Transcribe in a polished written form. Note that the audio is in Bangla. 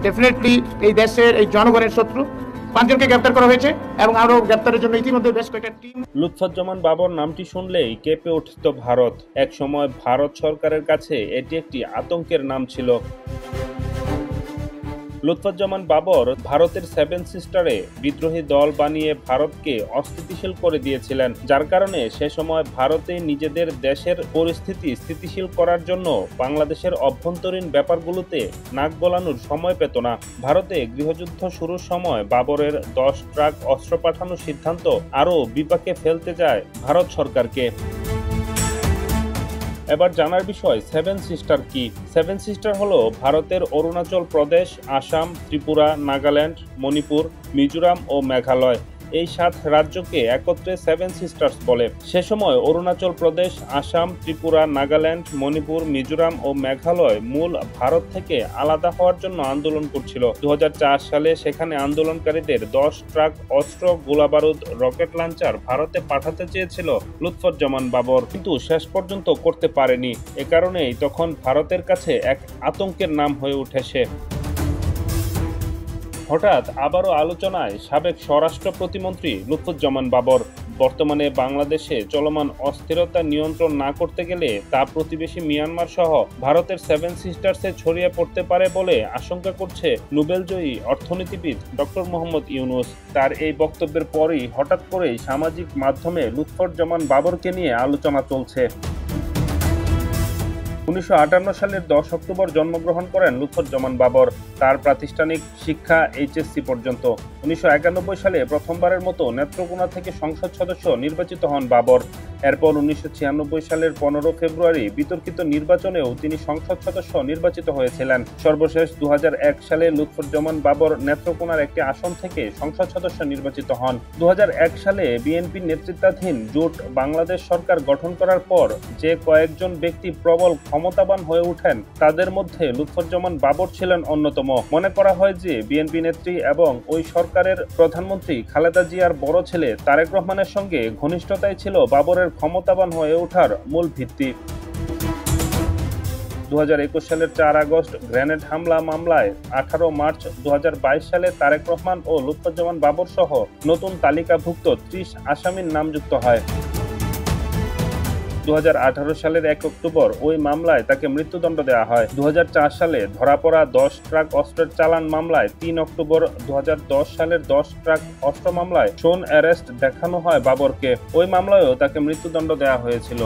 ডেফিনেটলি এই দেশের এই জনগণের শত্রু। 5 জনকে গ্রেপ্তার করা হয়েছে এবং আরো গ্রেপ্তারের জন্য ইতিমধ্যে বেশ কয়েকটা টিম। লুৎফুজ্জামান বাবর নামটি শুনলেই কেঁপে উঠত ভারত। এক সময় ভারত সরকারের কাছে এটি একটি আতঙ্কের নাম ছিল। লুৎফুজ্জামান বাবর ভারতের 7 সিস্টারে বিদ্রোহী দল বানিয়ে ভারতকে অস্থিতিশীল করে দিয়েছিলেন, যার কারণে সে সময় ভারতে নিজেদের দেশের পরিস্থিতি স্থিতিশীল করার জন্য বাংলাদেশের অভ্যন্তরীণ ব্যাপারগুলোতে নাক গলানোর সময় পেত না। ভারতে গৃহযুদ্ধ শুরুর সময় বাবরের 10 ট্রাক অস্ত্র পাঠানোর সিদ্ধান্ত আরও বিপাকে ফেলতে যায় ভারত সরকারকে। এবার জানার বিষয় 7 সিস্টার কি। 7 সিস্টার হলো ভারতের অরুণাচল প্রদেশ, আসাম, ত্রিপুরা, নাগাল্যান্ড, মণিপুর, মিজোরাম ও মেঘালয়, এই 7 রাজ্যকে একত্রে 7 সিস্টার্স বলে। সে সময় অরুণাচল প্রদেশ, আসাম, ত্রিপুরা, নাগাল্যান্ড, মণিপুর, মিজোরাম ও মেঘালয় মূল ভারত থেকে আলাদা হওয়ার জন্য আন্দোলন করছিল। 2004 সালে সেখানে আন্দোলনকারীদের 10 ট্রাক অস্ত্র, গোলাবারুদ, রকেট লঞ্চার ভারতে পাঠাতে চেয়েছিল লুৎফুজ্জামান বাবর, কিন্তু শেষ পর্যন্ত করতে পারেনি। এ কারণেই তখন ভারতের কাছে এক আতঙ্কের নাম হয়ে উঠে সে। হঠাৎ আবারও আলোচনায় সাবেক স্বরাষ্ট্র প্রতিমন্ত্রী লুৎফুজ্জামান বাবর। বর্তমানে বাংলাদেশে চলমান অস্থিরতা নিয়ন্ত্রণ না করতে গেলে তা প্রতিবেশী মিয়ানমার সহ ভারতের 7 সিস্টার্সে ছড়িয়ে পড়তে পারে বলে আশঙ্কা করছে নোবেলজয়ী অর্থনীতিবিদ ডক্টর মোহাম্মদ ইউনূস। তার এই বক্তব্যের পরই হঠাৎ করেই সামাজিক মাধ্যমে লুৎফুজ্জামান বাবরকে নিয়ে আলোচনা চলছে। 1958 সালের 10 অক্টোবর জন্মগ্রহণ করেন লুৎফুজ্জামান বাবর। তার প্রাতিষ্ঠানিক শিক্ষা এইচএসসি পর্যন্ত। 1991 সালে প্রথমবারের মতো নেত্রকোনা থেকে সংসদ সদস্য নির্বাচিত হন বাবর। এরপর 1996 সালের 15 ফেব্রুয়ারি বিতর্কিত নির্বাচনেও তিনি সংসদ সদস্য নির্বাচিত হয়েছিলেন। সর্বশেষ 2001 সালে লুৎফুজ্জামান বাবর নেত্রকোনার একটি আসন থেকে সংসদ সদস্য নির্বাচিত হন। 2001 সালে বিএনপি নেতৃত্বাধীন জোট বাংলাদেশ সরকার গঠন করার পর যে কয়েকজন ব্যক্তি প্রবল ক্ষমতাবান হয়ে ওঠেন তাদের মধ্যে লুৎফুজ্জামান বাবর ছিলেন অন্যতম। মনে করা হয় যে বিএনপি নেত্রী এবং ওই সরকারের প্রধানমন্ত্রী খালেদা জিয়ার বড় ছেলে তারেক রহমানের সঙ্গে ঘনিষ্ঠতাই ছিল বাবরের ক্ষমতাবান হয়ে ওঠার মূল ভিত্তি। 2021 সালের 4 আগস্ট গ্রেনেড হামলা মামলায় 18 মার্চ 2022 সালে তারেক রহমান ও লুৎফুজ্জামান বাবর সহ নতুন তালিকাভুক্ত 30 আসামির নাম যুক্ত হয়। 2018 সালের 1 অক্টোবর ওই মামলায় তাকে মৃত্যুদণ্ড দেওয়া হয়। 2004 সালে ধরা পড়া 10 ট্রাক অস্ত্রের চালান মামলায় 3 অক্টোবর 2010 সালের 10 ট্রাক অস্ত্র মামলায় শোন অ্যারেস্ট দেখানো হয় বাবরকে। ওই মামলায়ও তাকে মৃত্যুদণ্ড দেওয়া হয়েছিল।